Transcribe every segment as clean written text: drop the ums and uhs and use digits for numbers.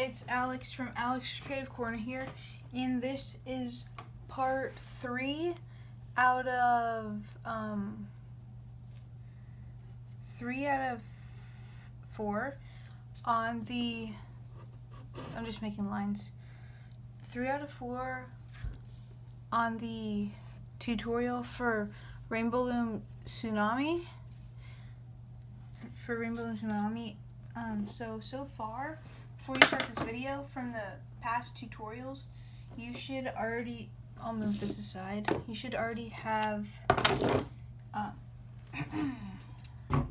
it's Alex from Alex Creative Corner here, and this is part 3 out of 4 on the, I'm just making lines, 3 out of 4 on the tutorial for Rainbow Loom Tsunami. So far, before you start this video, from the past tutorials, you should already, I'll move this aside, you should already have,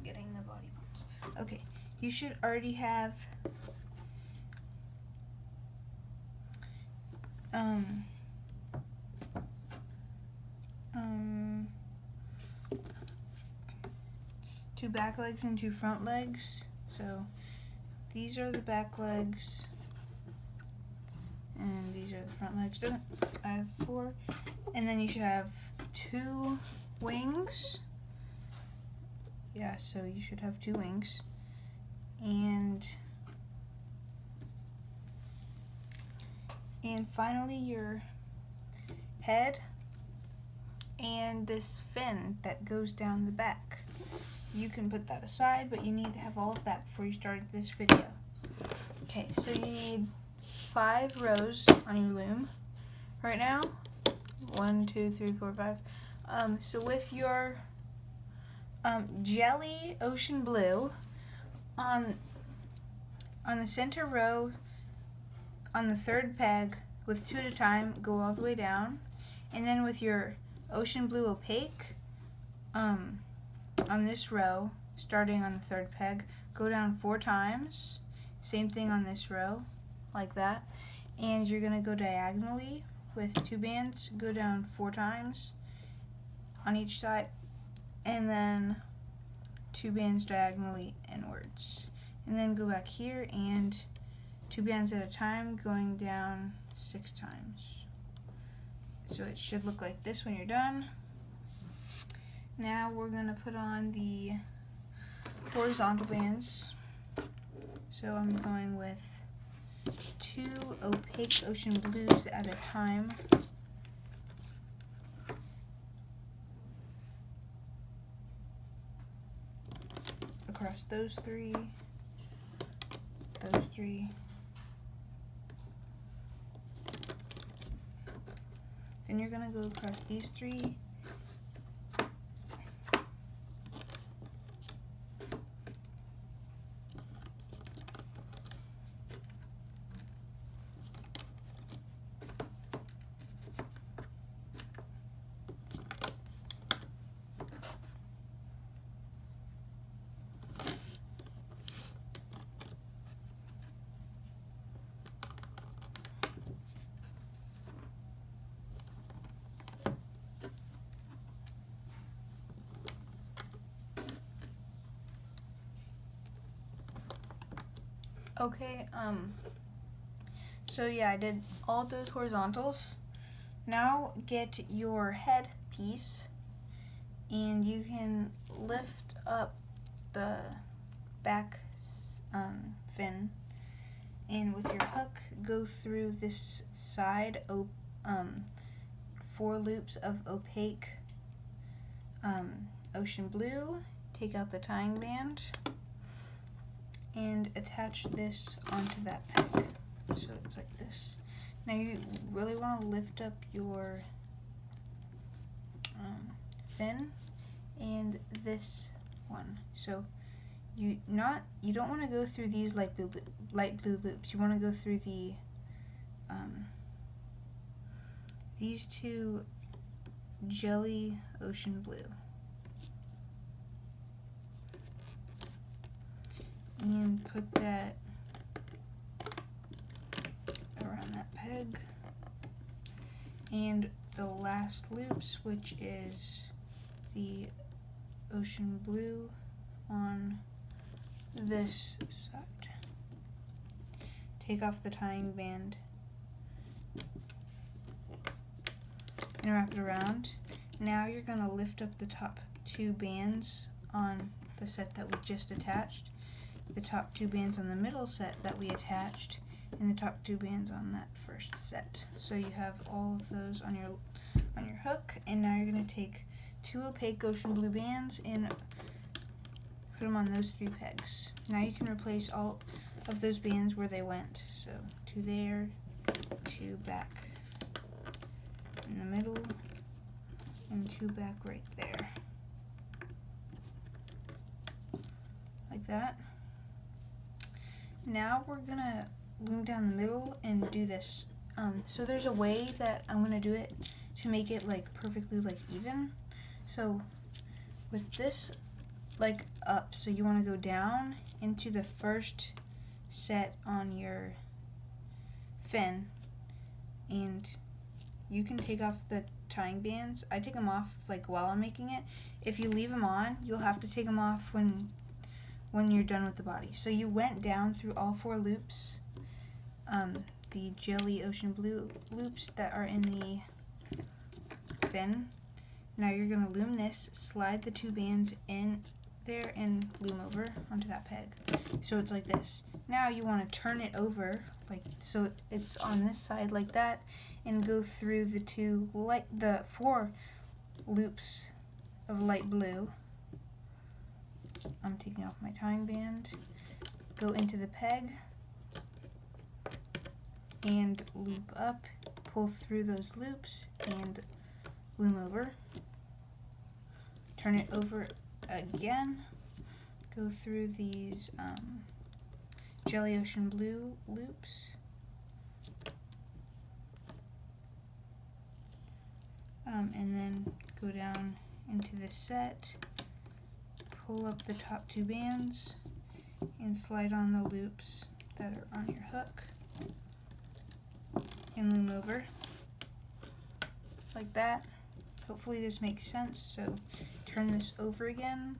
getting the body parts. Okay, you should already have, two back legs and 2 front legs. So these are the back legs and these are the front legs. I have 4, and then you should have 2 wings. Yeah, so you should have 2 wings, and finally your head and this fin that goes down the back. You can put that aside, but you need to have all of that before you start this video. Okay, so you need 5 rows on your loom right now. 1, 2, 3, 4, 5. So with your jelly ocean blue on the center row, on the 3rd peg, with 2 at a time, go all the way down, and then with your ocean blue opaque, on this row, starting on the 3rd peg, go down 4 times. Same thing on this row, like that. And you're going to go diagonally with 2 bands, go down 4 times on each side, and then 2 bands diagonally inwards. And then go back here and 2 bands at a time, going down 6 times. So it should look like this when you're done. Now we're going to put on the horizontal bands. So I'm going with 2 opaque ocean blues at a time. Across those 3, those 3. Then you're going to go across these 3. Okay, so yeah, I did all those horizontals. Now get your head piece, and you can lift up the back fin, and with your hook, go through this side 4 loops of opaque ocean blue, take out the tying band, and attach this onto that peg. So it's like this. Now you really want to lift up your fin and this one. So you don't want to go through these light blue loops. You want to go through the these 2 jelly ocean blue. And put that around that peg. And the last loops, which is the ocean blue on this side. Take off the tying band and wrap it around. Now you're going to lift up the top 2 bands on the set that we just attached, the top 2 bands on the middle set that we attached, and the top 2 bands on that first set. So you have all of those on your hook, and now you're going to take 2 opaque ocean blue bands and put them on those 3 pegs. Now you can replace all of those bands where they went. So 2 there, 2 back in the middle, and 2 back right there. Like that. Now we're gonna loom down the middle and do this. So there's a way that I'm gonna do it to make it like perfectly like even. So with this like up, so you want to go down into the first set on your fin, and you can take off the tying bands. I take them off like while I'm making it. If you leave them on, you'll have to take them off when you're done with the body. So you went down through all 4 loops, the jelly ocean blue loops that are in the fin. Now you're going to loom this, slide the 2 bands in there, and loom over onto that peg. So it's like this. Now you want to turn it over, like so it's on this side like that, and go through the 4 loops of light blue. I'm taking off my tying band, go into the peg, and loop up, pull through those loops, and loom over. Turn it over again, go through these jelly ocean blue loops, and then go down into the set, pull up the top 2 bands, and slide on the loops that are on your hook, and loom over like that. Hopefully this makes sense. So turn this over again.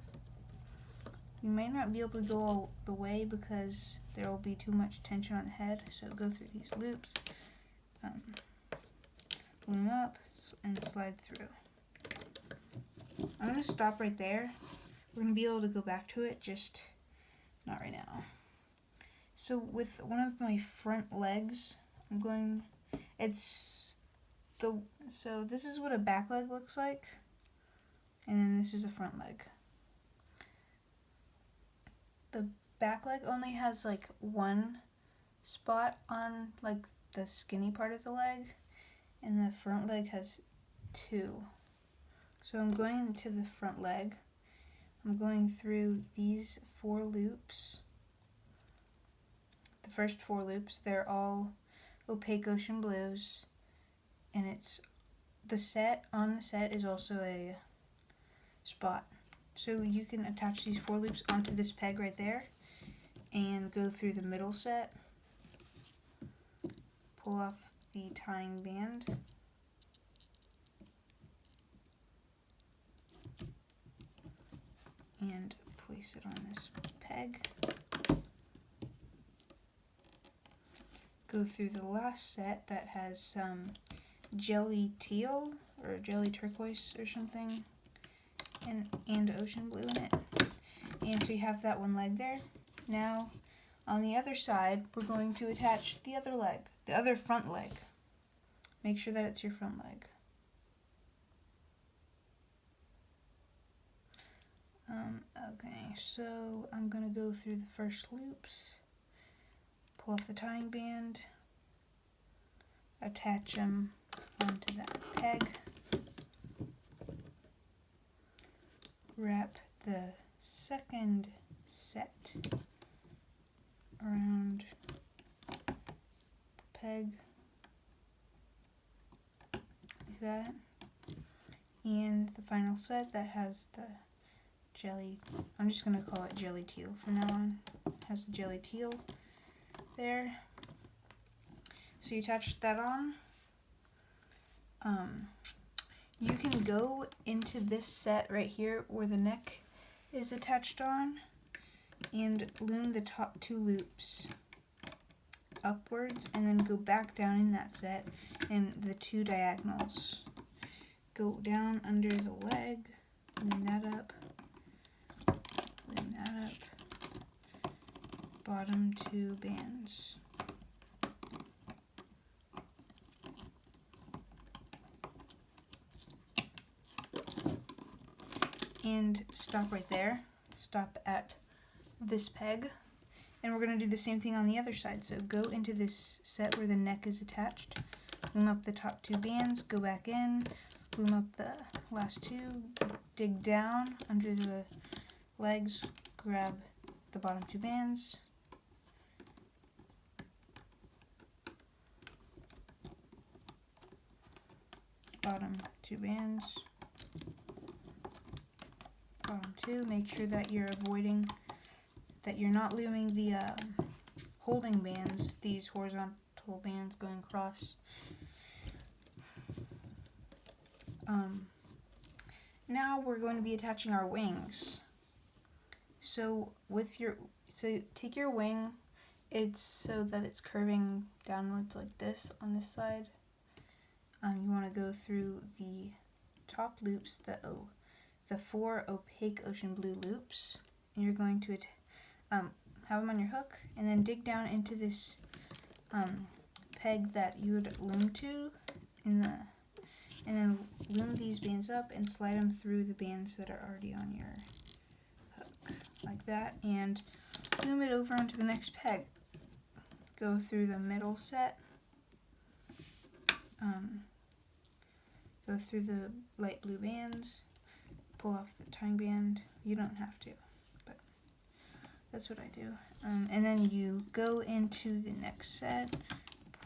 You may not be able to go all the way because there will be too much tension on the head, so go through these loops, loom up, and slide through. I'm going to stop right there. We're going to be able to go back to it, just not right now. So with one of my front legs, so this is what a back leg looks like, and then this is a front leg. The back leg only has like 1 spot on like the skinny part of the leg, and the front leg has 2. So I'm going into the front leg. I'm going through these 4 loops. The first 4 loops, they're all opaque ocean blues, and it's on the set is also a spot. So you can attach these 4 loops onto this peg right there and go through the middle set, pull off the tying band, and place it on this peg. Go through the last set that has some jelly teal or jelly turquoise or something, and ocean blue in it. And so you have that 1 leg there. Now on the other side, we're going to attach the other leg, the other front leg. Make sure that it's your front leg. Okay, so I'm going to go through the first loops, pull off the tying band, attach them onto that peg, wrap the second set around the peg like that, and the final set that has the jelly, I'm just going to call it jelly teal from now on, has the jelly teal there. So you attach that on. You can go into this set right here where the neck is attached on and loom the top 2 loops upwards, and then go back down in that set and the 2 diagonals. Go down under the leg, loom that up, bottom 2 bands. and stop right there. Stop at this peg. And we're going to do the same thing on the other side. So go into this set where the neck is attached, loom up the top 2 bands, go back in, loom up the last 2, dig down under the legs, grab the bottom 2 bands, bottom 2 bands, bottom 2, make sure that you're avoiding, that you're not looming the holding bands, these horizontal bands going across. Now we're going to be attaching our wings. So take your wing, it's so that it's curving downwards like this on this side. You want to go through the top loops, the 4 opaque ocean blue loops, and you're going to have them on your hook, and then dig down into this peg that you would loom to, and then loom these bands up and slide them through the bands that are already on your hook, like that, and loom it over onto the next peg. Go through the middle set, go through the light blue bands, pull off the tying band. You don't have to, but that's what I do. And then you go into the next set,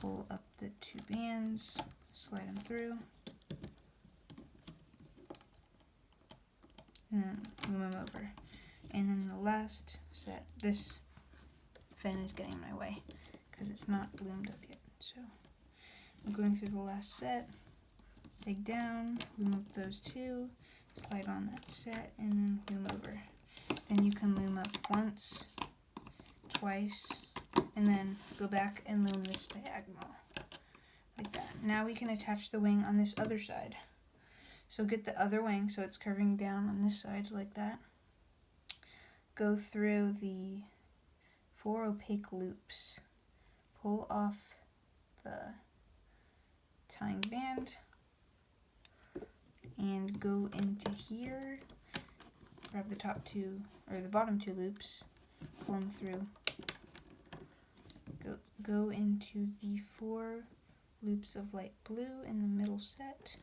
pull up the 2 bands, slide them through, and then loom them over. And then the last set, this fin is getting in my way because it's not loomed up yet. So I'm going through the last set, dig down, loom up those 2, slide on that set, and then loom over. Then you can loom up once, twice, and then go back and loom this diagonal, like that. Now we can attach the wing on this other side. So get the other wing so it's curving down on this side like that. Go through the 4 opaque loops, pull off the tying band, and go into here, grab the top 2, or the bottom 2 loops, pull them through, go into the 4 loops of light blue in the middle set,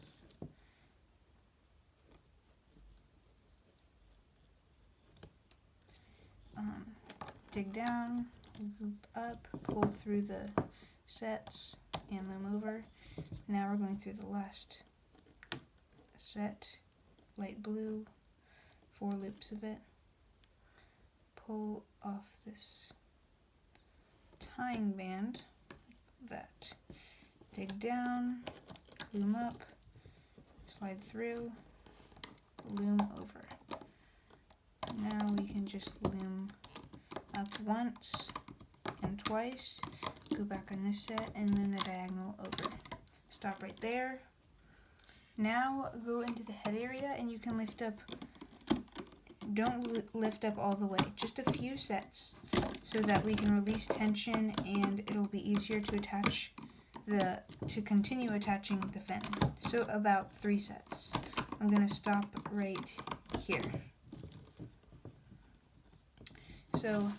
dig down, loop up, pull through the sets, and loom over. Now we're going through the last set, light blue, 4 loops of it, pull off this tying band, that, dig down, loom up, slide through, loom over. Now we can just loom up once and twice, go back on this set, and loom the diagonal over. Stop right there. Now go into the head area, and you can lift up, don't lift up all the way, just a few sets, so that we can release tension and it'll be easier to attach to continue attaching the fin. So about 3 sets. I'm going to stop right here. So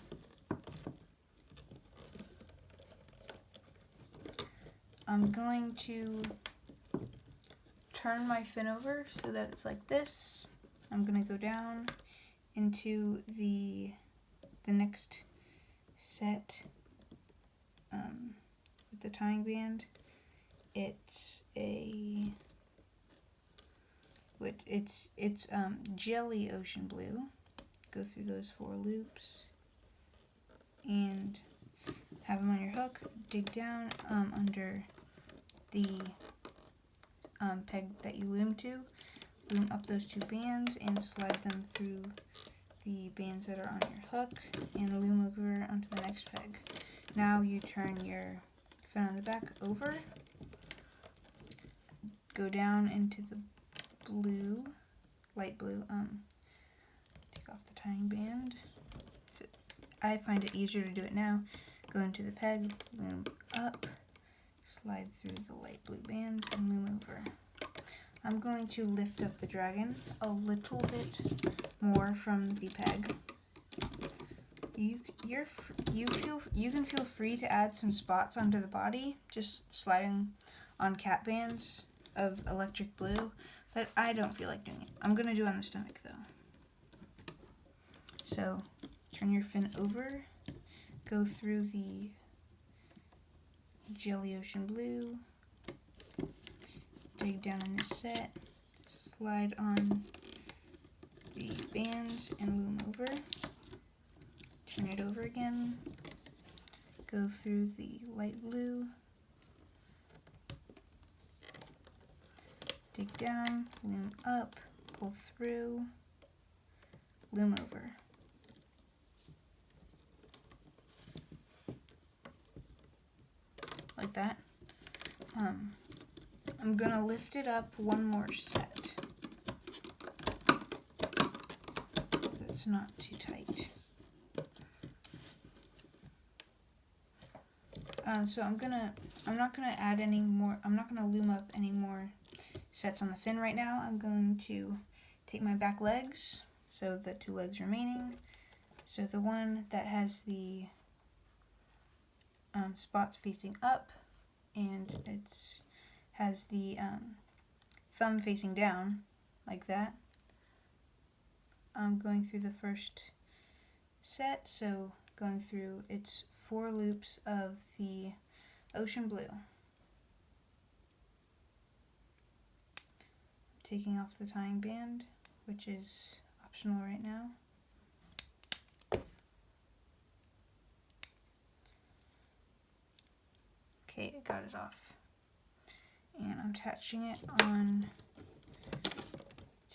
I'm going to turn my fin over so that it's like this. I'm going to go down into the next set with the tying band. It's jelly ocean blue. Go through those 4 loops and have them on your hook. Dig down under the peg that you loom to. Loom up those 2 bands and slide them through the bands that are on your hook and loom over onto the next peg. Now you turn your fin on the back over, go down into the blue, light blue, take off the tying band. So I find it easier to do it now. Go into the peg, loom up, slide through the light blue bands, and loom over. I'm going to lift up the dragon a little bit more from the peg. You can feel free to add some spots onto the body, just sliding on cap bands of electric blue, but I don't feel like doing it. I'm gonna do it on the stomach though. So turn your fin over, go through the jelly ocean blue, dig down in this set, slide on the bands and loom over, turn it over again, go through the light blue, dig down, loom up, pull through, loom over. Like that. I'm gonna lift it up one more set. That's not too tight. So I'm not gonna add any more. I'm not gonna loom up any more sets on the fin right now. I'm going to take my back legs, so the two legs remaining. So the one that has the spots facing up, and it has the thumb facing down, like that. I'm going through the first set, so going through its 4 loops of the ocean blue. Taking off the tying band, which is optional right now. Okay, I got it off. And I'm attaching it on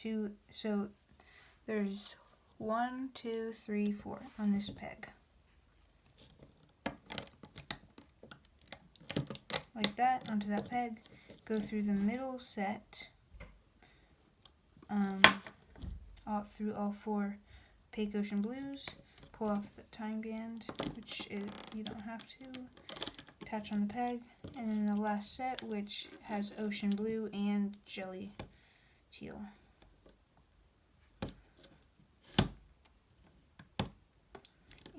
to, so there's 1, 2, 3, 4 on this peg. Like that, onto that peg, go through the middle set, through all 4 opaque ocean blues, pull off the tying band, which you don't have to, attach on the peg, and then the last set, which has ocean blue and jelly teal.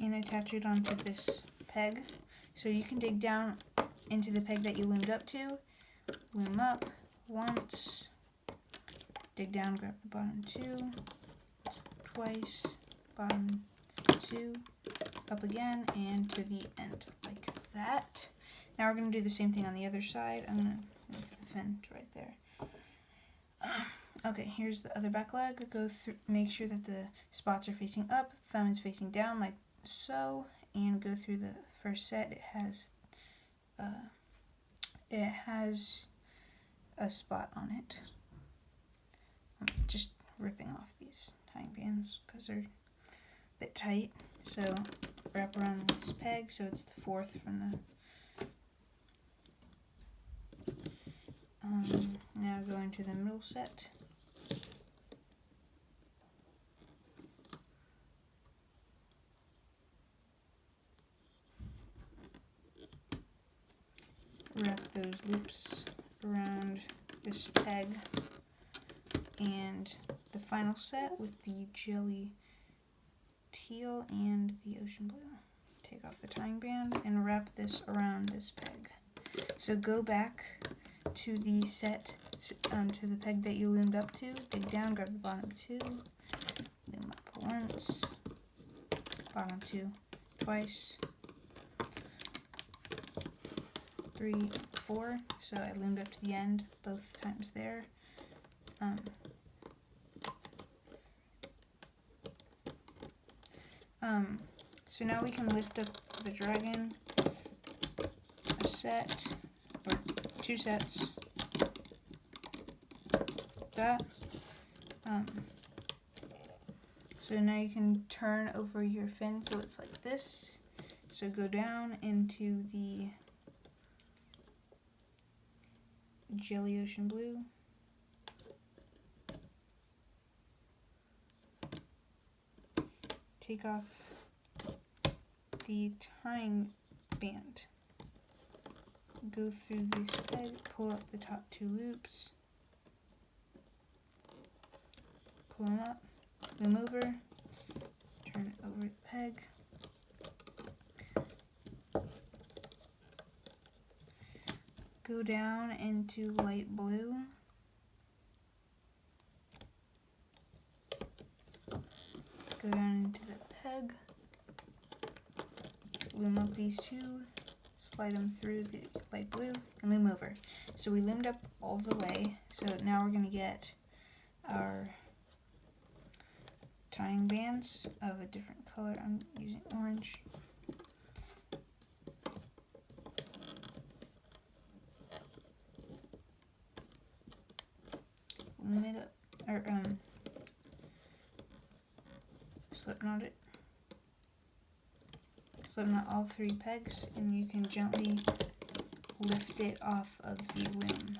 And attach it onto this peg. So you can dig down into the peg that you loomed up to, loom up once, dig down, grab the bottom 2, twice, bottom 2, up again, and to the end, like that. Now we're going to do the same thing on the other side. I'm going to move the fin to right there. Okay, here's the other back leg. Go through, make sure that the spots are facing up, thumb is facing down, like so, and go through the first set. It has a spot on it. I'm just ripping off these tying bands because they're a bit tight. So wrap around this peg so it's the 4th from the. Now go into the middle set. Wrap those loops around this peg, and the final set with the jelly teal and the ocean blue. Take off the tying band and wrap this around this peg. So go back to the set, to the peg that you loomed up to, dig down, grab the bottom 2, loom up once, bottom 2 twice, 3, 4, so I loomed up to the end both times there. So now we can lift up the dragon, a set, or 2 sets, like that. So now you can turn over your fin so it's like this. So go down into the jelly ocean blue. Take off the tying band. Go through this peg, pull up the top 2 loops, pull them up, loom over, turn it over the peg, go down into light blue, go down into the peg, loom up these two, slide them through the light blue, and loom over. So we loomed up all the way, so now we're going to get our tying bands of a different color. I'm using orange. Loom it up, or slipknot it. Slipknot all 3 pegs, and you can gently lift it off of the loom.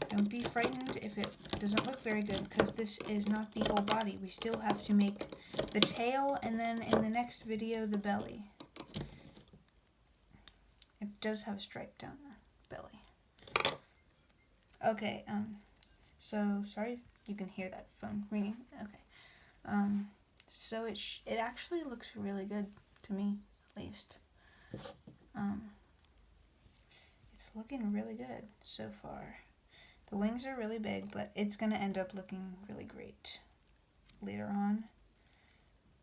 Don't be frightened if it doesn't look very good, because this is not the whole body. We still have to make the tail, and then in the next video, the belly. It does have a stripe down the belly. Okay, so sorry if you can hear that phone ringing. Okay, so it actually looks really good to me, at least. It's looking really good so far. The wings are really big, but it's going to end up looking really great later on.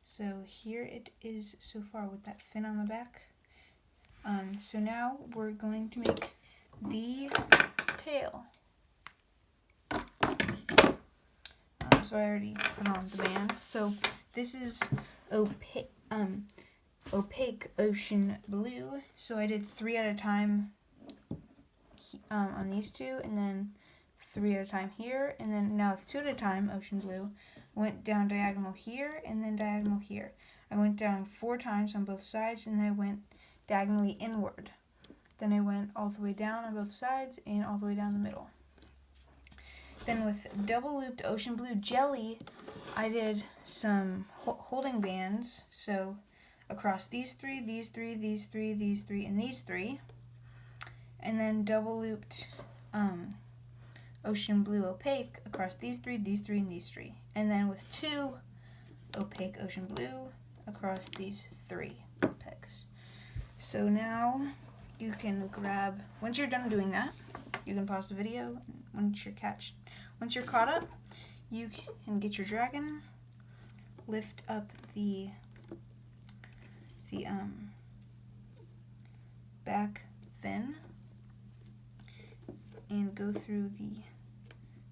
So here it is so far with that fin on the back. So now we're going to make the tail. So I already put on the bands. So this is opaque ocean blue. So I did 3 at a time on these two, and then 3 at a time here, and then now it's 2 at a time, ocean blue. Went down diagonal here, and then diagonal here. I went down 4 times on both sides, and then I went diagonally inward. Then I went all the way down on both sides, and all the way down the middle. Then with double looped ocean blue jelly, I did some holding bands, so across these 3, these 3, these 3, these 3, and these 3. And then double looped ocean blue opaque across these 3, these 3, and these 3. And then with 2 opaque ocean blue across these 3 pegs. So now you can grab, once you're done doing that, you can pause the video. Once you're caught up, you can get your dragon, lift up the back fin, and go through the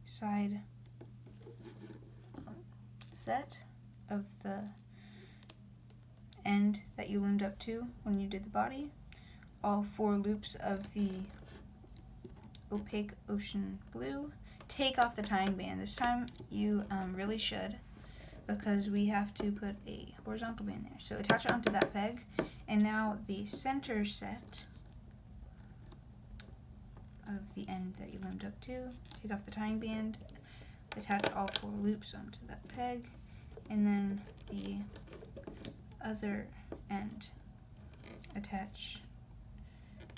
side set of the end that you loomed up to when you did the body. All 4 loops of the opaque ocean blue. Take off the tying band. This time you really should, because we have to put a horizontal band there. So attach it onto that peg, and now the center set of the end that you loomed up to. Take off the tying band, attach all 4 loops onto that peg, and then the other end. Attach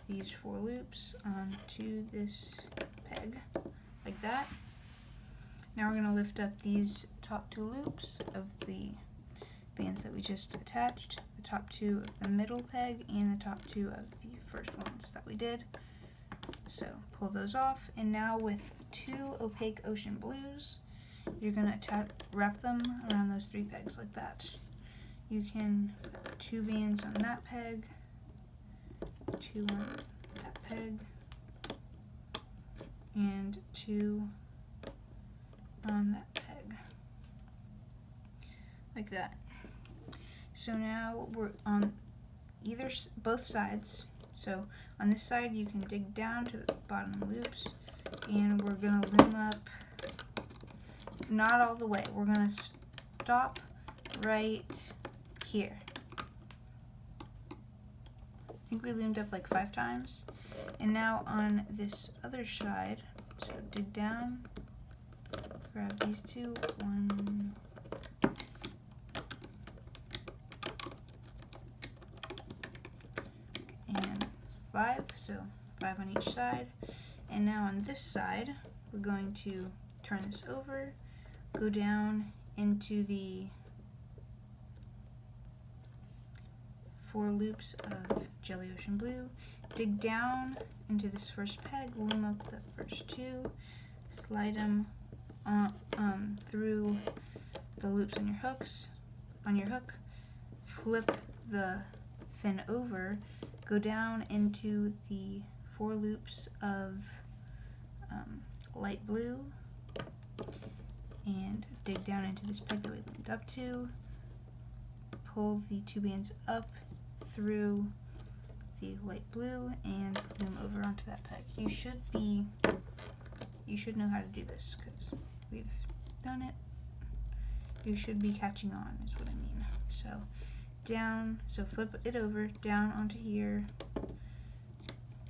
these 4 loops onto this peg, like that. Now we're going to lift up these top 2 loops of the bands that we just attached, the top 2 of the middle peg, and the top 2 of the first ones that we did. So pull those off, and now with 2 opaque ocean blues, you're going to wrap them around those 3 pegs like that. You can put 2 bands on that peg, 2 on that peg, and 2 on that peg, like that. So now we're on both sides. So on this side you can dig down to the bottom loops, and we're going to loom up, not all the way, we're going to stop right here. I think we loomed up like 5 times. And now on this other side, so dig down, grab these 2, 1, and 5, so 5 on each side. And now on this side, we're going to turn this over, go down into the 4 loops of Jelly Ocean Blue, dig down into this first peg, loom up the first 2, slide them through the loops on your hook, flip the fin over, go down into the 4 loops of light blue, and dig down into this peg that we loomed up to, pull the 2 bands up through the light blue, and loom over onto that peg. You should know how to do this because we've done it. You should be catching on is what I mean. So down, so flip it over, down onto here,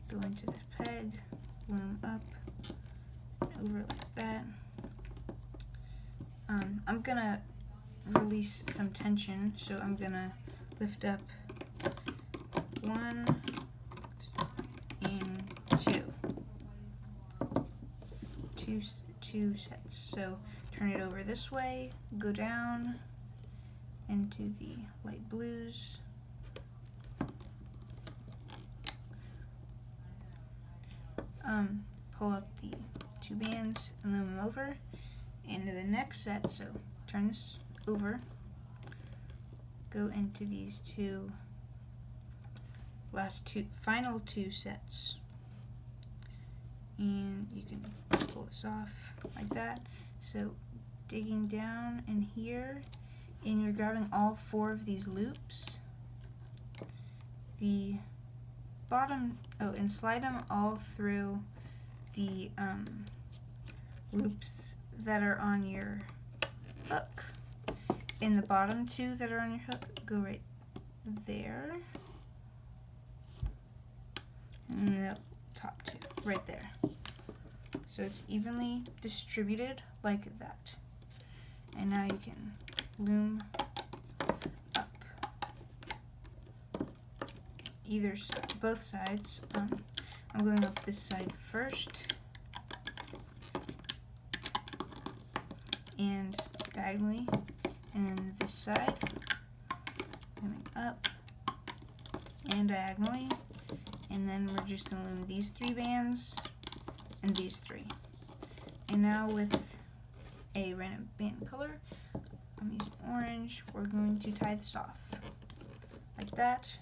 go into this peg, loom up, and over like that. I'm gonna release some tension, so I'm gonna lift up 1 and 2. Two sets. So turn it over this way, go down into the light blues, pull up the 2 bands and loom them over into the next set. So turn this over, go into these final two sets, and you can pull this off like that. So digging down in here, and you're grabbing all 4 of these loops, the bottom, and slide them all through the loops that are on your hook. In the bottom 2 that are on your hook, go right there, and the top 2 right there. So it's evenly distributed like that. And now you can loom up both sides. I'm going up this side first and diagonally, and then this side coming up and diagonally, and then we're just going to loom these 3 bands and these 3. And now with a random band color, I'm using orange, we're going to tie this off like that.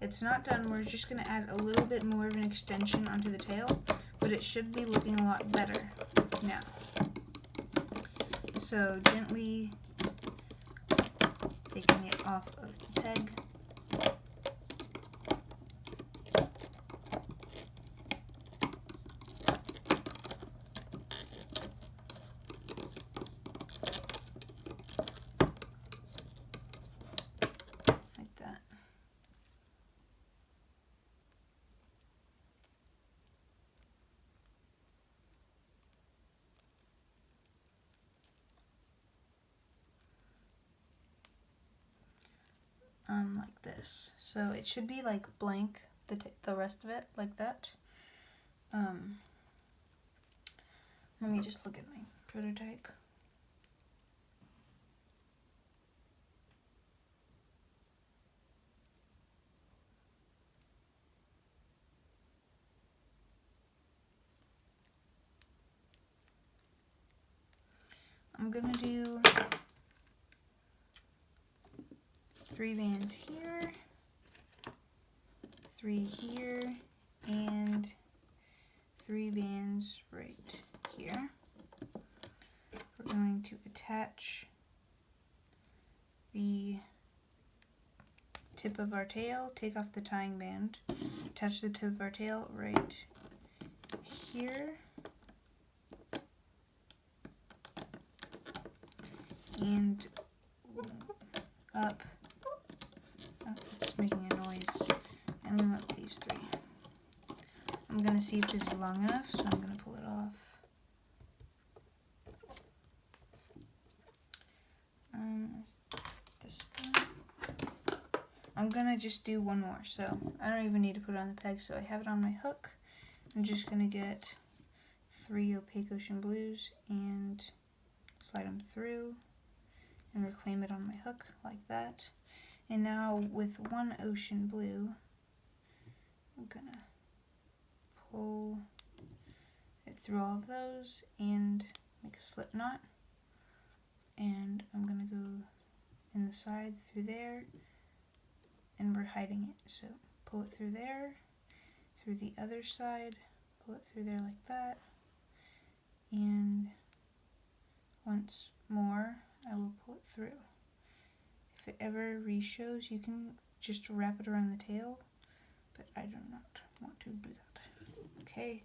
It's not done, we're just going to add a little bit more of an extension onto the tail, but it should be looking a lot better now. So gently taking it off of the peg, like that. Like this. So it should be like blank, the rest of it, like that. Let me just look at my prototype. I'm gonna do 3 bands here, 3 here, and 3 bands right here. We're going to attach the tip of our tail, take off the tying band, attach the tip of our tail right here, and up. Oh, it's making a noise. And loom up these 3. I'm going to see if this is long enough, so I'm going to pull it off. This one. I'm going to just do 1 more, so I don't even need to put it on the peg, so I have it on my hook. I'm just going to get 3 opaque ocean blues and slide them through, and reclaim it on my hook like that. And now with one ocean blue, I'm gonna pull it through all of those and make a slip knot. And I'm gonna go in the side through there, and we're hiding it. So pull it through there, through the other side, pull it through there like that, and once more I will pull it through. If it ever re-shows, you can just wrap it around the tail, but I do not want to do that. Okay,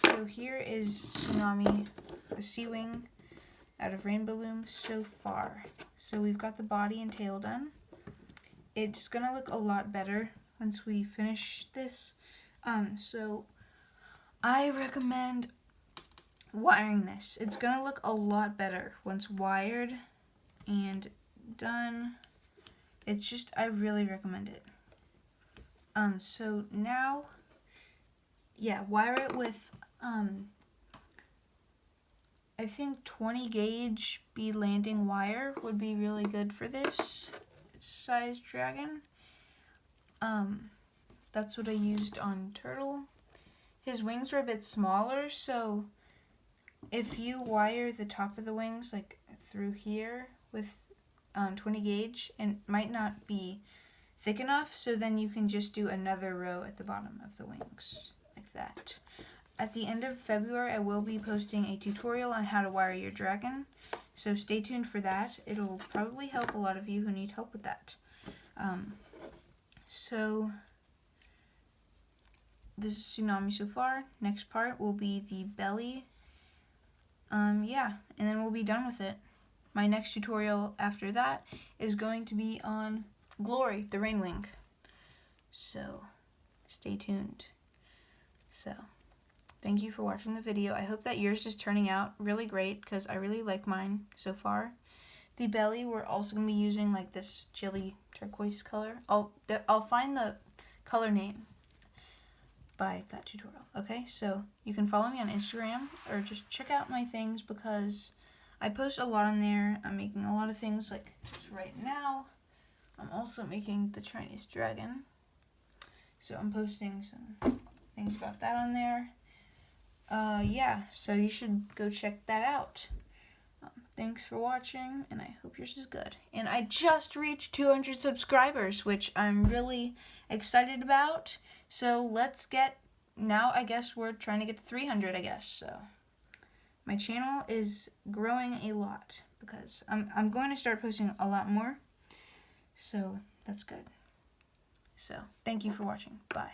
so here is Tsunami, the SeaWing out of Rainbow Loom so far. So we've got the body and tail done. It's gonna look a lot better once we finish this. So I recommend wiring this. It's gonna look a lot better once wired and done. It's just, I really recommend it. So now, yeah, wire it with, I think 20 gauge bead landing wire would be really good for this size dragon. That's what I used on Turtle. His wings are a bit smaller, so if you wire the top of the wings like through here with 20 gauge, it might not be thick enough, so then you can just do another row at the bottom of the wings like that. At the end of February, I will be posting a tutorial on how to wire your dragon, so stay tuned for that. It'll probably help a lot of you who need help with that. So this is Tsunami so far. Next part will be the belly. Yeah, and then we'll be done with it. My next tutorial after that is going to be on Glory, the Rainwing. So stay tuned. So thank you for watching the video. I hope that yours is turning out really great because I really like mine so far. The belly, we're also going to be using like this chili turquoise color. I'll find the color name by that tutorial. Okay, so you can follow me on Instagram or just check out my things because I post a lot on there. I'm making a lot of things like this right now. I'm also making the Chinese dragon. So I'm posting some things about that on there. Yeah, so you should go check that out. Thanks for watching, and I hope yours is good. And I just reached 200 subscribers, which I'm really excited about. So let's get, now I guess we're trying to get to 300, I guess. So my channel is growing a lot because I'm going to start posting a lot more. So that's good. So thank you for watching. Bye.